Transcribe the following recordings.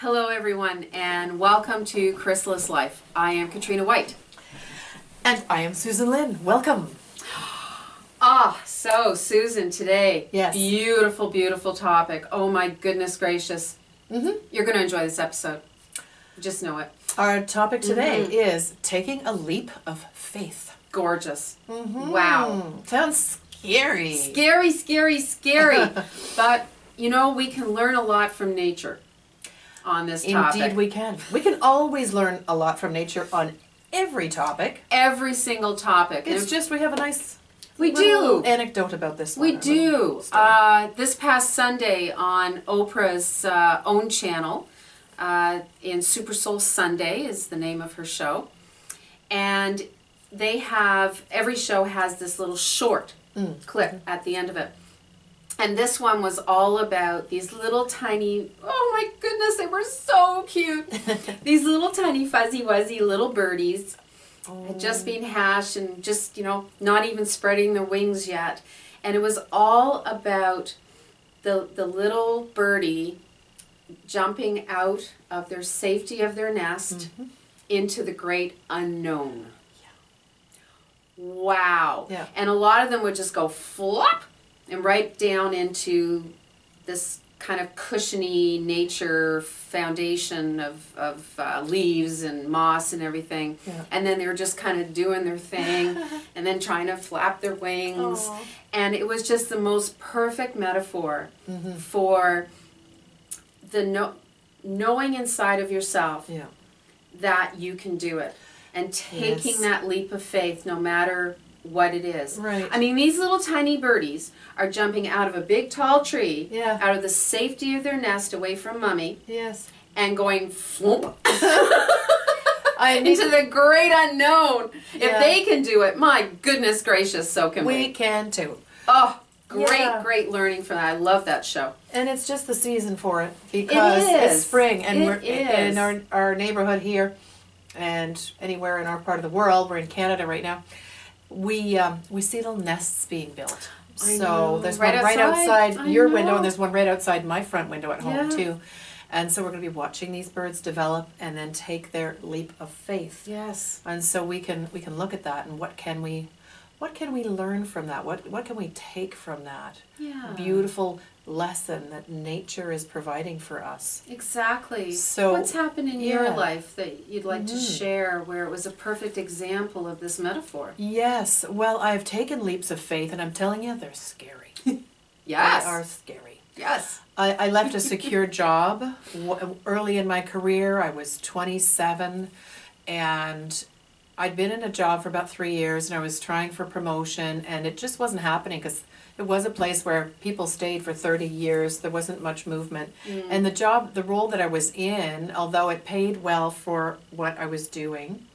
Hello everyone and welcome to Crysalyst Life. I am Katrina White. And I am Lynne. Welcome. So Susan, today, yes, beautiful, beautiful topic. Oh my goodness gracious. You're going to enjoy this episode. Just know it. Our topic today is taking a leap of faith. Gorgeous. Wow. Sounds scary. Scary, scary, scary. But, you know, we can learn a lot from nature on this topic. Indeed we can. We can always learn a lot from nature on every topic. Every single topic. It's just we have a nice anecdote about this one. We do. This past Sunday on Oprah's own channel, in Super Soul Sunday is the name of her show. And they have, every show has this little short clip at the end of it. And this one was all about these little tiny, oh my goodness, they were so cute. These little tiny fuzzy wuzzy little birdies had just been hatched and just, you know, not even spreading their wings yet. And it was all about the little birdie jumping out of their safety of their nest into the great unknown. Wow. Yeah. And a lot of them would just go flop and right down into this kind of cushiony nature foundation of leaves and moss and everything. Yeah. And then they were just kind of doing their thing and then trying to flap their wings. Aww. And it was just the most perfect metaphor for the knowing inside of yourself that you can do it. And taking that leap of faith no matter what it is. Right. I mean, these little tiny birdies are jumping out of a big tall tree, out of the safety of their nest away from mommy, and going flump into the great unknown. Yeah. If they can do it, my goodness gracious, so can we. We can too. Oh, great learning from that. I love that show. And it's just the season for it because it's spring and we're in our neighborhood here and anywhere in our part of the world. We're in Canada right now. We see little nests being built. So there's one right outside your window, and there's one right outside my front window at home too. And so we're going to be watching these birds develop and then take their leap of faith. Yes. And so we can look at that and what can we learn from that? What can we take from that? Yeah. Beautiful lesson that nature is providing for us. Exactly. So what's happened in your life that you'd like to share where it was a perfect example of this metaphor? Yes. Well, I've taken leaps of faith and I'm telling you, they're scary. Yes. They are scary. Yes. I left a secure job early in my career. I was 27 and I'd been in a job for about 3 years and I was trying for promotion and it just wasn't happening because it was a place where people stayed for 30 years. There wasn't much movement. And the role that I was in, although it paid well for what I was doing,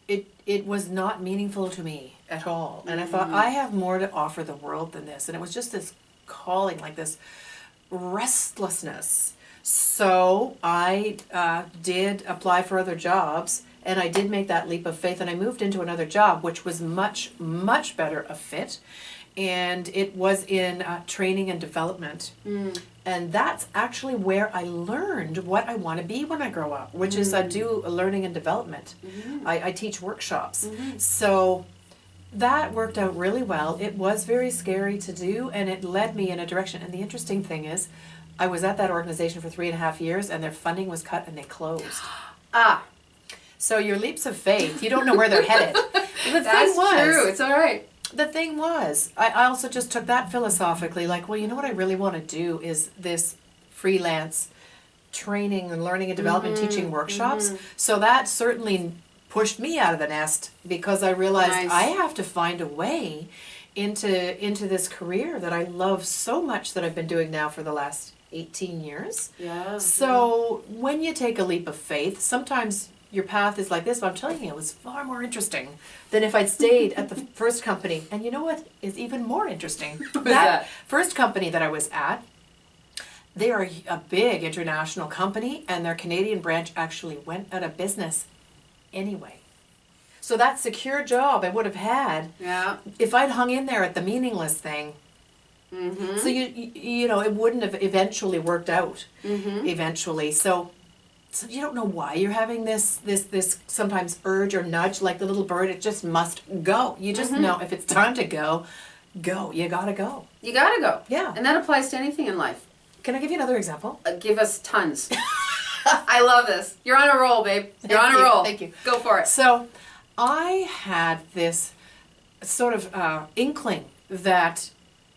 it was not meaningful to me at all. And I thought, I have more to offer the world than this. And it was just this calling, like this restlessness. So I did apply for other jobs. And I did make that leap of faith and I moved into another job which was much, much better a fit. And it was in training and development. And that's actually where I learned what I want to be when I grow up, which is I do learning and development. I teach workshops. So that worked out really well. It was very scary to do and it led me in a direction. And the interesting thing is I was at that organization for 3.5 years and their funding was cut and they closed. So your leaps of faith, you don't know where they're headed. That's true. It's all right. The thing was, I also just took that philosophically, like, well, you know what I really want to do is this freelance training and learning and development, teaching workshops. So that certainly pushed me out of the nest because I realized I have to find a way into this career that I love so much that I've been doing now for the last 18 years. Yeah. So when you take a leap of faith, sometimes your path is like this, but I'm telling you, it was far more interesting than if I'd stayed at the first company. And you know what is even more interesting? That first company that I was at, they are a big international company, and their Canadian branch actually went out of business anyway. So that secure job I would have had, if I'd hung in there at the meaningless thing, Mm-hmm. So you know, it wouldn't have eventually worked out. Mm-hmm. Eventually, so you don't know why you're having this sometimes urge or nudge, like the little bird. It just must go. You just Mm-hmm. know if it's time to go, go. You gotta go. You gotta go. Yeah. And that applies to anything in life. Can I give you another example? Give us tons. I love this. You're on a roll, babe. You're on a roll. Thank you. Go for it. So, I had this sort of inkling that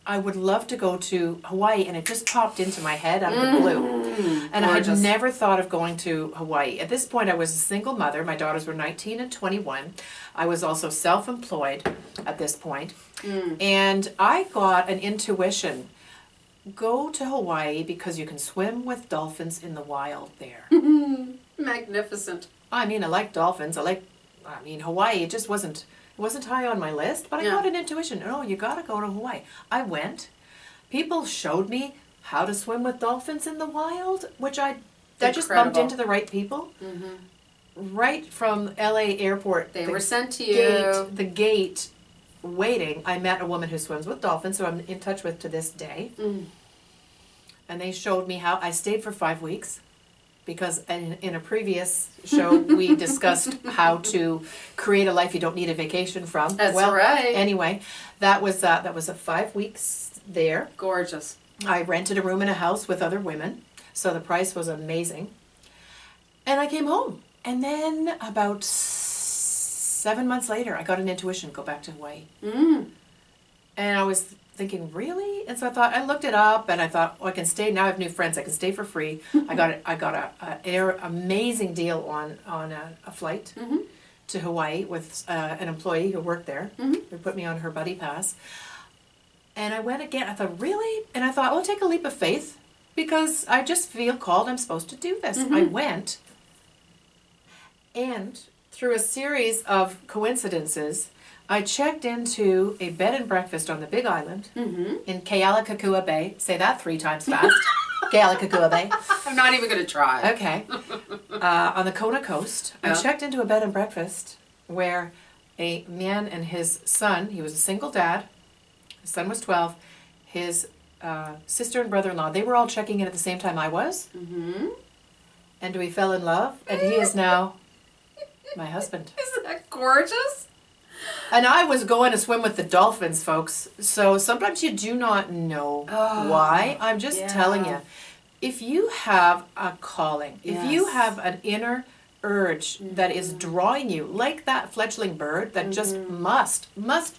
I would love to go to Hawaii, and it just popped into my head out of the blue. And I had Gorgeous. never thought of going to Hawaii. At this point, I was a single mother. My daughters were 19 and 21. I was also self-employed at this point. And I got an intuition. Go to Hawaii because you can swim with dolphins in the wild there. Magnificent. I mean, I like dolphins. I mean, Hawaii, it wasn't high on my list, but I got an intuition. Oh, you gotta go to Hawaii. I went. People showed me how to swim with dolphins in the wild, which I just bumped into the right people. Right from LA airport. They were sent to you. The gate waiting, I met a woman who swims with dolphins, who I'm in touch with to this day. And they showed me how. I stayed for 5 weeks. Because in a previous show we discussed how to create a life you don't need a vacation from. That's right. Anyway, that was a 5 weeks there. Gorgeous. I rented a room in a house with other women, so the price was amazing. And I came home, and then about 7 months later, I got an intuition: go back to Hawaii. And I was thinking, really? And so I looked it up, and I thought, oh, I can stay now. I have new friends. I can stay for free. I got a amazing deal on a flight to Hawaii with an employee who worked there. Who put me on her buddy pass. And I went again. I thought, really? And I thought, I'll take a leap of faith because I just feel called. I'm supposed to do this. I went, and through a series of coincidences, I checked into a bed and breakfast on the Big Island in Kealakekua Bay. Say that 3 times fast. Kealakekua Bay. I'm not even going to try. Okay. On the Kona coast, I checked into a bed and breakfast where a man and his son, he was a single dad, his son was 12, his sister and brother-in-law, they were all checking in at the same time I was. And we fell in love, and he is now my husband. Isn't that gorgeous? And I was going to swim with the dolphins, folks. So sometimes you do not know why. I'm just telling you. If you have a calling, if you have an inner urge that is drawing you, like that fledgling bird that just must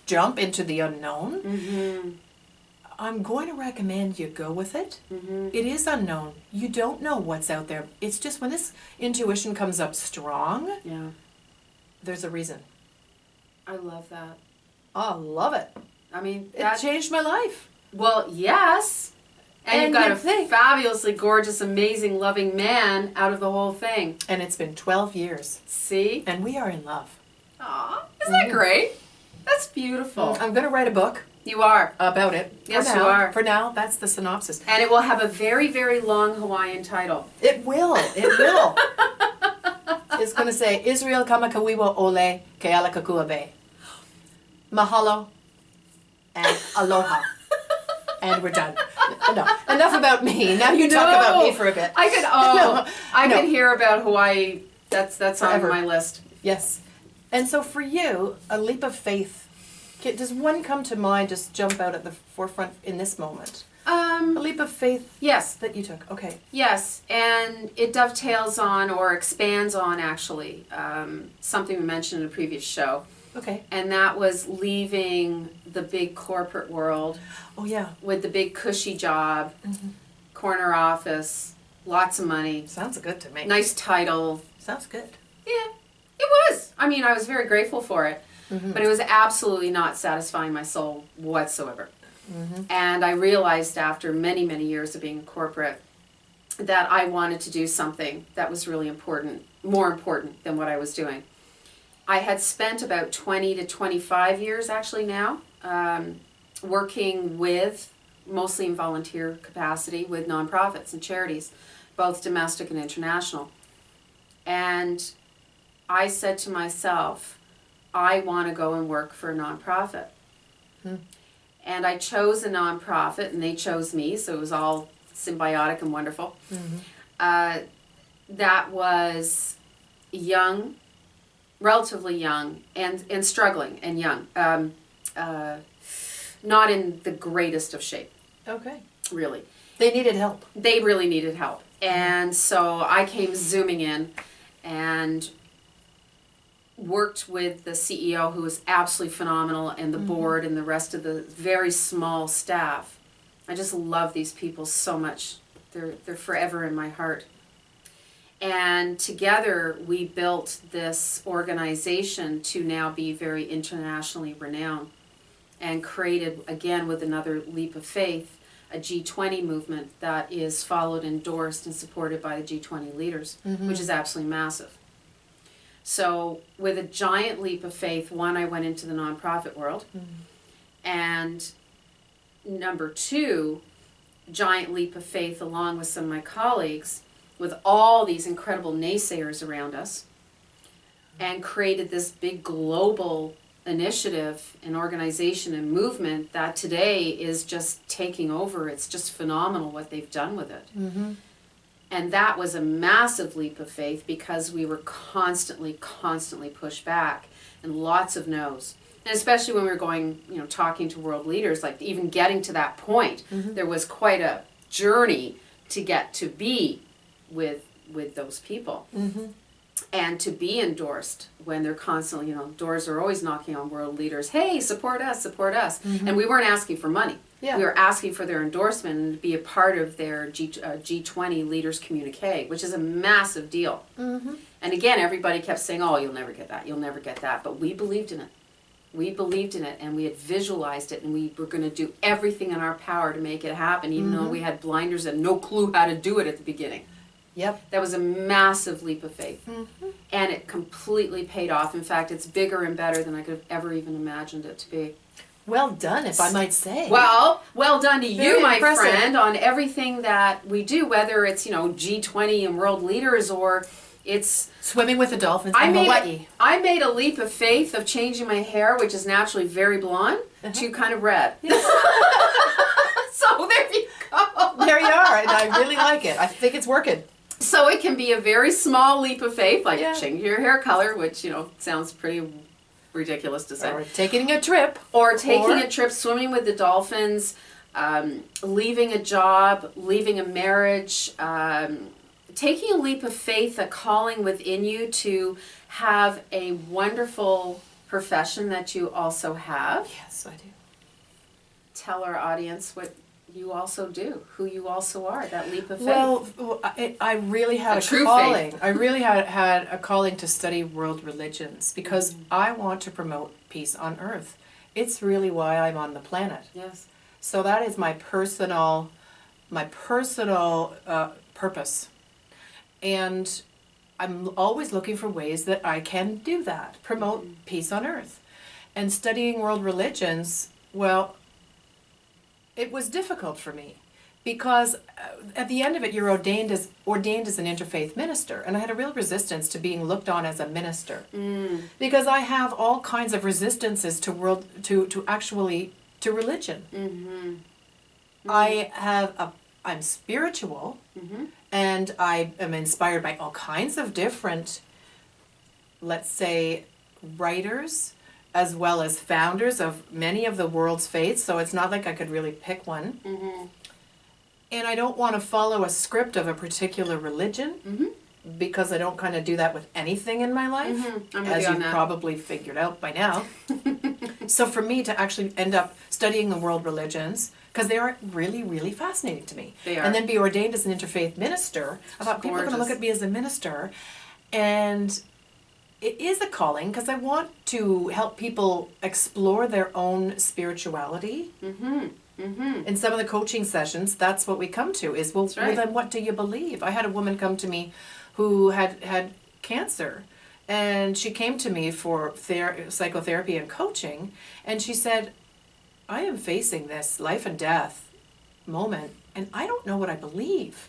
jump into the unknown, I'm going to recommend you go with it. It is unknown. You don't know what's out there. It's just when this intuition comes up strong, there's a reason. I love that. I love it. I mean, It changed my life. Well, yes. And you've got a you'd think. fabulously gorgeous, amazing, loving man out of the whole thing. And it's been 12 years. See? And we are in love. Aw, isn't that great? That's beautiful. I'm going to write a book You are. about it. Yes, you are. For now, that's the synopsis. And it will have a very, very long Hawaiian title. It will. It will. It's going to say, Israel Kamakawiwa Ole Kealakekua Bay. Mahalo and aloha. And we're done. No, enough about me. Now you talk about me for a bit. I could, I could hear about Hawaii. That's Forever. on my list. Yes. And so for you, a leap of faith, does one come to mind, just jump out at the forefront in this moment? A leap of faith Yes. that you took. Okay. Yes, and it dovetails on or expands on actually something we mentioned in a previous show. Okay. And that was leaving the big corporate world Oh, yeah. with the big cushy job, corner office, lots of money, Sounds good to me. nice title. Sounds good. Yeah, it was. I mean, I was very grateful for it, but it was absolutely not satisfying my soul whatsoever. And I realized after many, many years of being in corporate that I wanted to do something that was really important, more important than what I was doing. I had spent about 20 to 25 years actually now working with, mostly in volunteer capacity, with nonprofits and charities, both domestic and international. And I said to myself, I want to go and work for a nonprofit. And I chose a nonprofit, and they chose me, so it was all symbiotic and wonderful. That was young, relatively young, and struggling and young. Not in the greatest of shape, Okay. really. They needed help. They really needed help. And so I came zooming in and worked with the CEO, who was absolutely phenomenal, and the board and the rest of the very small staff. I just love these people so much. They're forever in my heart. And together we built this organization to now be very internationally renowned, and created, again with another leap of faith, a G20 movement that is followed, endorsed, and supported by the G20 leaders, which is absolutely massive. So with a giant leap of faith, one, I went into the nonprofit world, and number two, giant leap of faith along with some of my colleagues, with all these incredible naysayers around us, and created this big global initiative and organization and movement that today is just taking over. It's just phenomenal what they've done with it. And that was a massive leap of faith, because we were constantly pushed back, and lots of no's. And especially when we were going, talking to world leaders, like even getting to that point, there was quite a journey to get to be with those people. And to be endorsed when they're constantly, doors are always knocking on world leaders. Hey, support us, support us. And we weren't asking for money. Yeah. We were asking for their endorsement and to be a part of their G20 leaders communique, which is a massive deal. And again, everybody kept saying, oh, you'll never get that, you'll never get that. But we believed in it. We believed in it, and we had visualized it, and we were going to do everything in our power to make it happen, even though we had blinders and no clue how to do it at the beginning. Yep. That was a massive leap of faith. And it completely paid off. In fact, it's bigger and better than I could have ever even imagined it to be. Well done, if I might say. Well done to you, Very my impressive. friend, on everything that we do, whether it's, G20 and world leaders, or it's... Swimming with the dolphins in Hawaii. I made a leap of faith of changing my hair, which is naturally very blonde, to kind of red. So there you go. There you are, and I really like it. I think it's working. So it can be a very small leap of faith, like Yeah. changing your hair color, which, sounds pretty ridiculous to say. Or taking a trip. Or taking a trip, swimming with the dolphins, leaving a job, leaving a marriage, taking a leap of faith, a calling within you to have a wonderful profession that you also have. Yes, I do. Tell our audience what you also do, who you also are, that leap of faith. Well, I really had A a true calling. faith. I really had a calling to study world religions, because I want to promote peace on earth. It's really why I'm on the planet. Yes. So that is my personal purpose. And I'm always looking for ways that I can do that, promote peace on earth. And studying world religions, well, it was difficult for me, because at the end of it, you're ordained as an interfaith minister, and I had a real resistance to being looked on as a minister, because I have all kinds of resistances to religion. I'm spiritual, and I am inspired by all kinds of different, let's say, writers, as well as founders of many of the world's faiths, so it's not like I could really pick one. And I don't want to follow a script of a particular religion, because I don't kind of do that with anything in my life, I'm with as you on you've that. probably figured out by now. So for me to actually end up studying the world religions, because they are really, really fascinating to me. They are. And then be ordained as an interfaith minister, I thought people are going to look Gorgeous. at me as a minister, and it is a calling, because I want to help people explore their own spirituality. In some of the coaching sessions, that's what we come to, is, well, right. then what do you believe? I had a woman come to me who had cancer, and she came to me for psychotherapy and coaching, and she said, I am facing this life and death moment, and I don't know what I believe.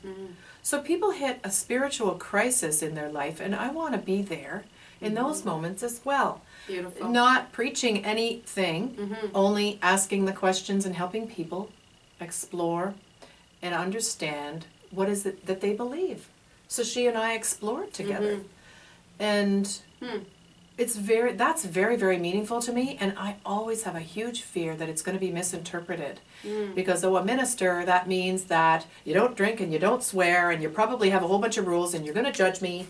So people hit a spiritual crisis in their life, and I want to be there in those moments as well. Beautiful. Not preaching anything, only asking the questions and helping people explore and understand what is it that they believe. So she and I explored together. And that's very, very meaningful to me, and I always have a huge fear that it's going to be misinterpreted. Because a minister, that means that you don't drink and you don't swear and you probably have a whole bunch of rules and you're going to judge me,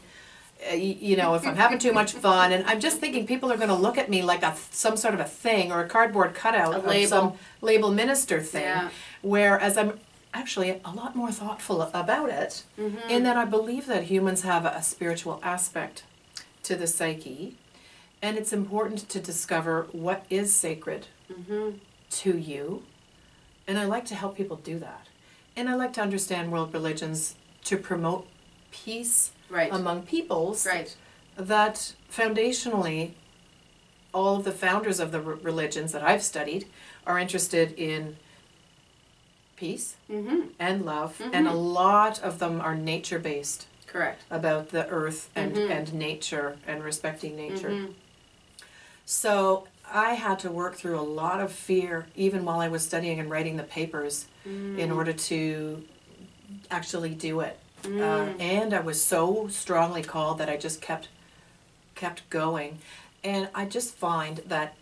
you know, if I'm having too much fun. And I'm just thinking people are going to look at me like some sort of a thing or a cardboard cutout of some label minister thing. Whereas I'm actually a lot more thoughtful about it, in that I believe that humans have a spiritual aspect to the psyche, and it's important to discover what is sacred to you, and I like to help people do that. And I like to understand world religions to promote peace among peoples, that foundationally all of the founders of the religions that I've studied are interested in peace and love, and a lot of them are nature-based. Correct. About the earth and nature and respecting nature. So I had to work through a lot of fear even while I was studying and writing the papers in order to actually do it. And I was so strongly called that I just kept going. And I just find that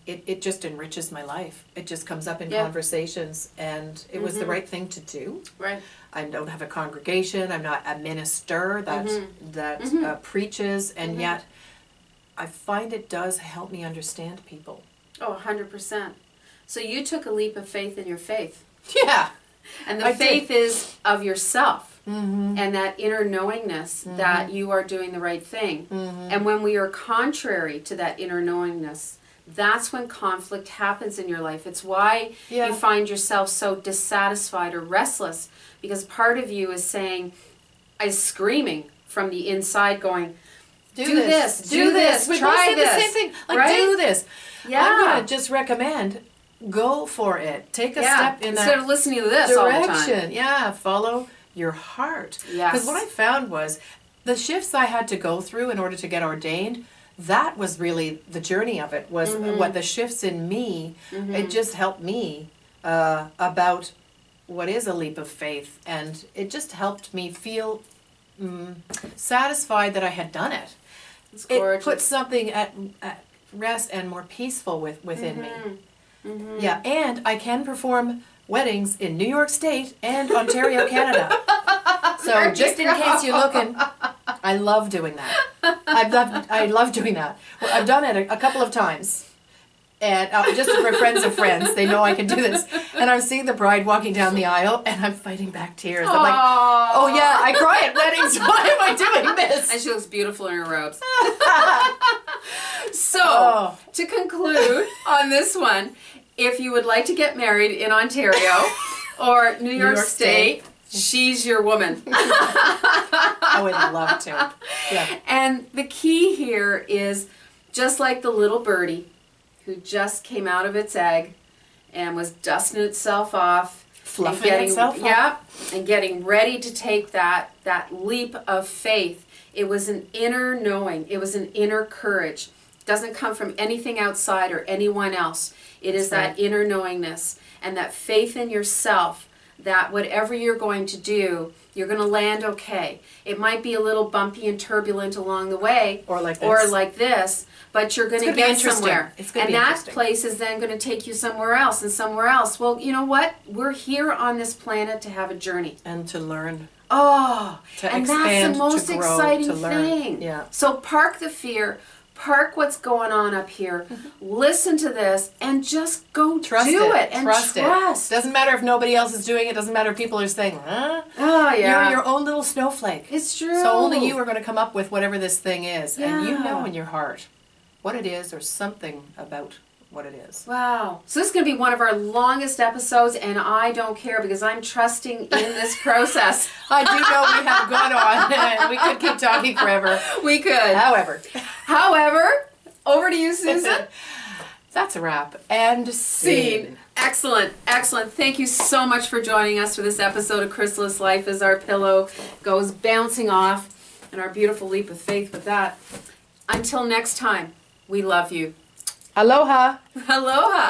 it just enriches my life. It just comes up in conversations, and it was the right thing to do. Right. I don't have a congregation. I'm not a minister that preaches, and yet I find it does help me understand people. Oh, 100%. So you took a leap of faith in your faith. Yeah. And the faith is of yourself, and that inner knowingness that you are doing the right thing. And when we are contrary to that inner knowingness, that's when conflict happens in your life. It's why you find yourself so dissatisfied or restless, because part of you is screaming from the inside going, do this, try this. The same thing. Like, do this. Yeah. I'm going to just recommend, go for it. Take a step in instead of listening to this direction. All the time. Yeah, follow your heart. Yes. Because what I found was the shifts I had to go through in order to get ordained, that was really the journey of it, was what the shifts in me, it just helped me about what is a leap of faith, and it just helped me feel satisfied that I had done it. It's gorgeous. It put something at rest and more peaceful within me. Yeah, and I can perform weddings in New York State and Ontario, Canada. So just in case you're looking, I love doing that. I love doing that. Well, I've done it a couple of times. And just for friends of friends, they know I can do this. And I'm seeing the bride walking down the aisle, and I'm fighting back tears. I'm like, oh yeah, I cry at weddings. Why am I doing this? And she looks beautiful in her robes. So, to conclude on this one, if you would like to get married in Ontario or New York State, she's your woman. I would love to. Yeah. And the key here is, just like the little birdie who just came out of its egg and was dusting itself off, fluffing itself up. And getting ready to take that leap of faith. It was an inner knowing. It was an inner courage. It doesn't come from anything outside or anyone else. It is that inner knowingness and that faith in yourself that whatever you're going to do, you're going to land okay. It might be a little bumpy and turbulent along the way, or like this, but you're going to get somewhere. And that place is then going to take you somewhere else and somewhere else. Well, you know what? We're here on this planet to have a journey. And to learn. Oh, to and expand, that's the most to grow, exciting to learn. thing. Yeah. So park the fear. Park what's going on up here. Listen to this and just go trust do it. And trust it. Doesn't matter if nobody else is doing it. Doesn't matter if people are saying, huh? Oh, yeah. You're your own little snowflake. It's true. So only you are going to come up with whatever this thing is. Yeah. And you know in your heart what it is, or something about what it is. Wow. So this is going to be one of our longest episodes, and I don't care because I'm trusting in this process. I do know we have gone on. We could keep talking forever. We could. However, over to you, Susan. That's a wrap. And scene. Excellent, excellent. Thank you so much for joining us for this episode of Crysalyst Life as our pillow goes bouncing off, and our beautiful leap of faith with that. Until next time, we love you. Aloha. Aloha.